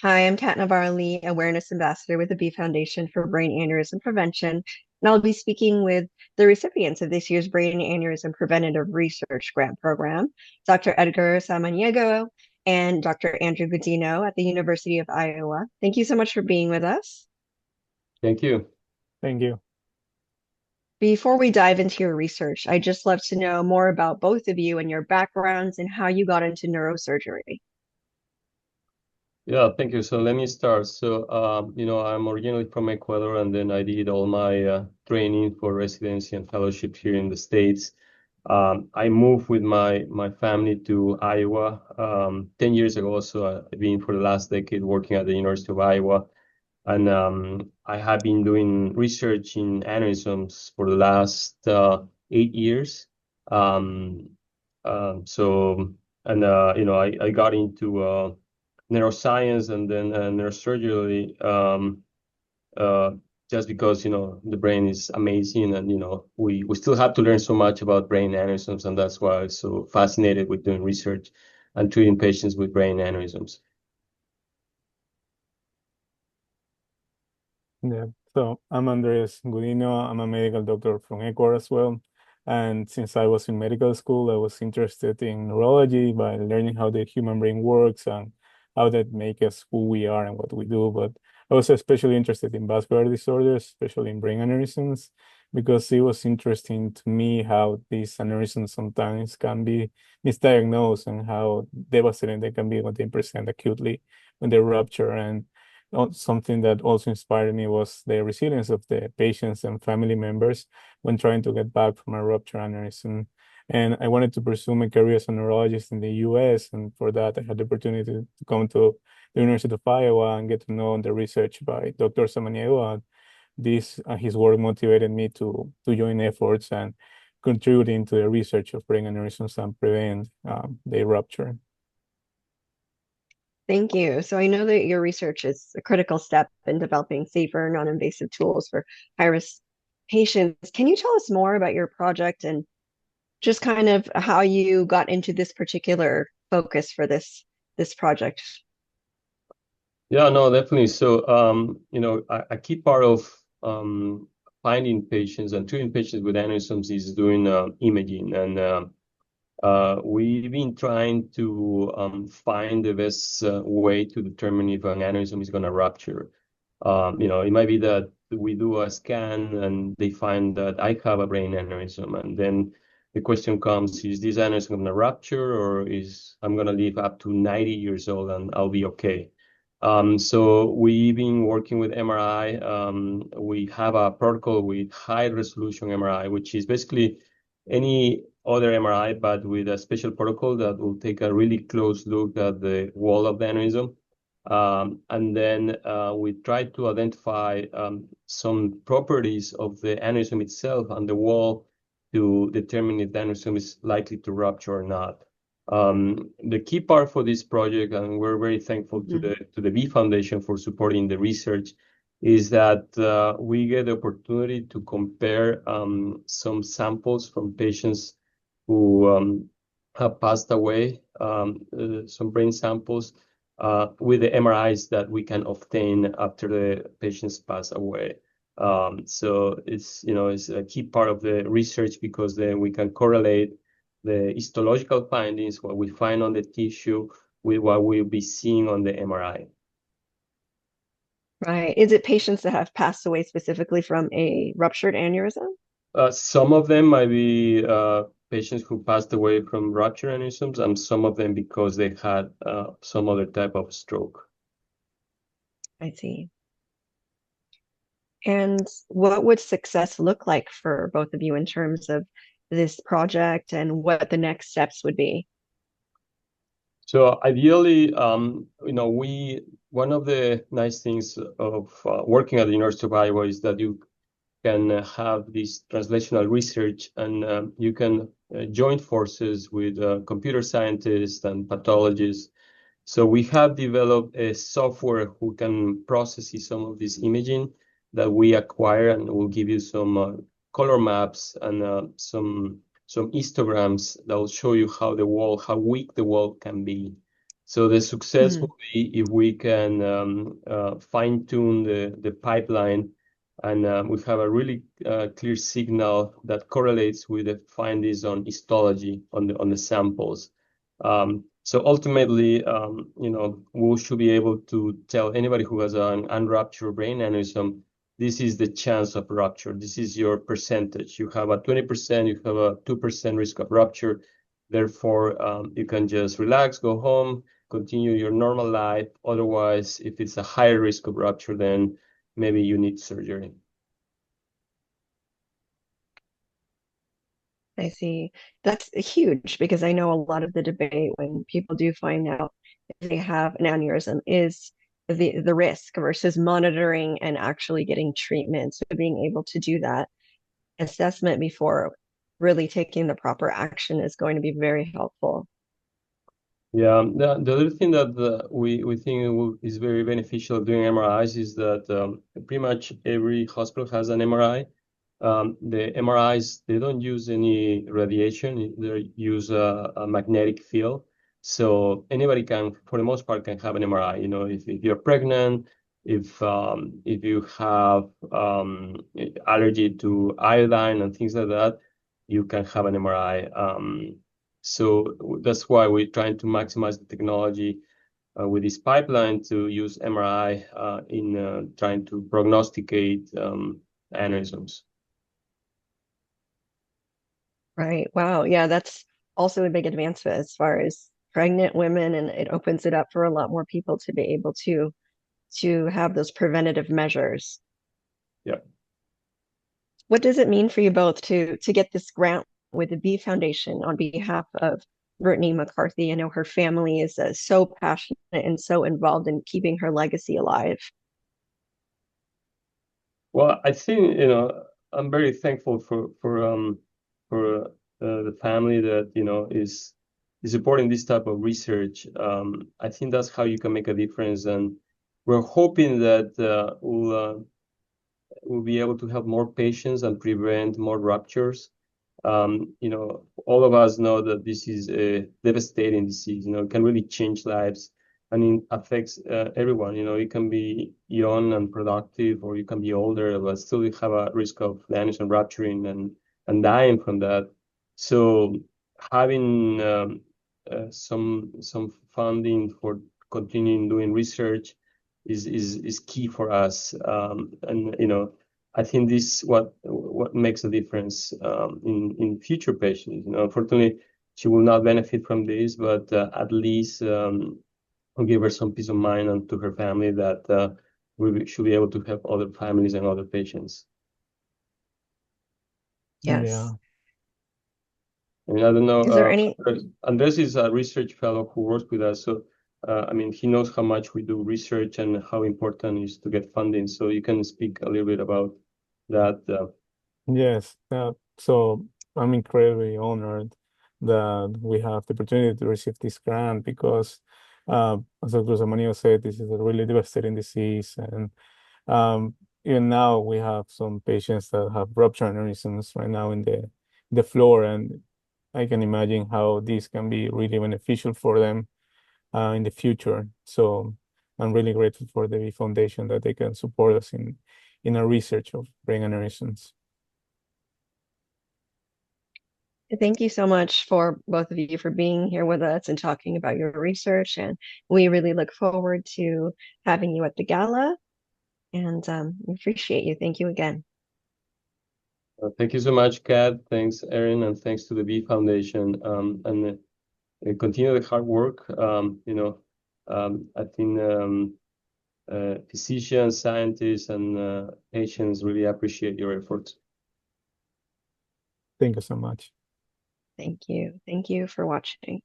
Hi, I'm Kat Navarro, Awareness Ambassador with the B Foundation for Brain Aneurysm Prevention, and I'll be speaking with the recipients of this year's Brain Aneurysm Preventative Research Grant Program, Dr. Edgar Samaniego and Dr. Andrew Godino at the University of Iowa. Thank you so much for being with us. Thank you. Thank you. Before we dive into your research, I'd just love to know more about both of you and your backgrounds and how you got into neurosurgery. Yeah, thank you. So let me start. So, I'm originally from Ecuador, and then I did all my training for residency and fellowship here in the States. I moved with my family to Iowa 10 years ago. So I've been for the last decade working at the University of Iowa. And I have been doing research in aneurysms for the last 8 years. Um, so, and I got into neuroscience and then neurosurgery uh, just because the brain is amazing, and we still have to learn so much about brain aneurysms, and that's why I'm so fascinated with doing research and treating patients with brain aneurysms. Yeah. So I'm Andres Godino. I'm a medical doctor from Ecuador as well. And since I was in medical school, I was interested in neurology by learning how the human brain works and how that makes us who we are and what we do. But I was especially interested in vascular disorders, especially in brain aneurysms, because it was interesting to me how these aneurysms sometimes can be misdiagnosed and how devastating they can be when they present acutely when they rupture. And something that also inspired me was the resilience of the patients and family members when trying to get back from a rupture aneurysm. And I wanted to pursue my career as a neurologist in the US. And for that, I had the opportunity to come to the University of Iowa and get to know the research by Dr. Samaniego. His work motivated me to join efforts and contributing to the research of brain aneurysms and prevent the rupture. Thank you. So I know that your research is a critical step in developing safer, non-invasive tools for high-risk patients. Can you tell us more about your project and just kind of how you got into this particular focus for this project? Yeah, no, definitely. So, a key part of finding patients and treating patients with aneurysms is doing imaging. And we've been trying to find the best way to determine if an aneurysm is going to rupture. It might be that we do a scan and they find that I have a brain aneurysm. And then the question comes, is this aneurysm going to rupture, or is I'm going to live up to 90 years old and I'll be okay? So we've been working with MRI. We have a protocol with high resolution MRI, which is basically any other MRI, but with a special protocol that will take a really close look at the wall of the aneurysm. And then we try to identify some properties of the aneurysm itself and the wall to determine if the aneurysm is likely to rupture or not. The key part for this project, and we're very thankful to the B Foundation for supporting the research, is that we get the opportunity to compare some samples from patients who have passed away, some brain samples, with the MRIs that we can obtain after the patients pass away. So it's a key part of the research, because then we can correlate the histological findings, what we find on the tissue, with what we'll be seeing on the MRI. Right. Is it patients that have passed away specifically from a ruptured aneurysm? Some of them might be patients who passed away from rupture aneurysms, and some of them because they had some other type of stroke. I see. And what would success look like for both of you in terms of this project and what the next steps would be? So ideally, one of the nice things of working at the University of Iowa is that you can have this translational research, and you can join forces with computer scientists and pathologists. So we have developed a software who can process some of this imaging that we acquire, and will give you some color maps and some histograms that will show you how weak the wall can be. So the success will be if we can fine-tune the pipeline, and we have a really clear signal that correlates with the findings on histology on the samples. So ultimately, we should be able to tell anybody who has an unruptured brain aneurysm, this is the chance of rupture. This is your percentage. You have a 20%, you have a 2% risk of rupture. Therefore, you can just relax, go home, continue your normal life. Otherwise, if it's a higher risk of rupture, then maybe you need surgery. I see. That's huge because I know a lot of the debate when people do find out if they have an aneurysm is the risk versus monitoring and actually getting treatment. So being able to do that assessment before really taking the proper action is going to be very helpful. Yeah, the other thing that we think is very beneficial doing MRIs is that pretty much every hospital has an MRI. The MRIs, they don't use any radiation, they use a magnetic field. So anybody can, for the most part, can have an MRI. If you're pregnant, if you have allergy to iodine and things like that, you can have an MRI. So that's why we're trying to maximize the technology with this pipeline to use MRI in trying to prognosticate aneurysms. Right. Wow. Yeah, that's also a big advancement as far as pregnant women, and it opens it up for a lot more people to be able to have those preventative measures. Yeah. What does it mean for you both to get this grant with the B Foundation on behalf of Brittany McCarthy? I know her family is so passionate and so involved in keeping her legacy alive. Well, I think, I'm very thankful for the family that, is supporting this type of research. I think that's how you can make a difference. And we're hoping that we'll be able to help more patients and prevent more ruptures. All of us know that this is a devastating disease. It can really change lives, and it affects everyone. You can be young and productive, or you can be older, but still you have a risk of damage and rupturing and dying from that. So having some funding for continuing doing research is key for us. And I think this what makes a difference in future patients. Unfortunately, she will not benefit from this, but at least will give her some peace of mind and to her family that we should be able to help other families and other patients. Yes. Yeah. I mean, I don't know. Is there any? Andres is a research fellow who works with us, so I mean, he knows how much we do research and how important it is to get funding. So you can speak a little bit about that. Yes. So I'm incredibly honored that we have the opportunity to receive this grant because, as Dr. Samiengo said, this is a really devastating disease, and even now we have some patients that have rupture aneurysms right now in the floor, and I can imagine how this can be really beneficial for them in the future. So I'm really grateful for the V Foundation that they can support us in our research of brain aneurysms. Thank you so much for both of you for being here with us and talking about your research. And we really look forward to having you at the gala. And we appreciate you. Thank you again. Thank you so much, Kat. Thanks, Erin, and thanks to the V Foundation. And continue the hard work. I think physicians, scientists, and patients really appreciate your efforts. Thank you so much. Thank you. Thank you for watching.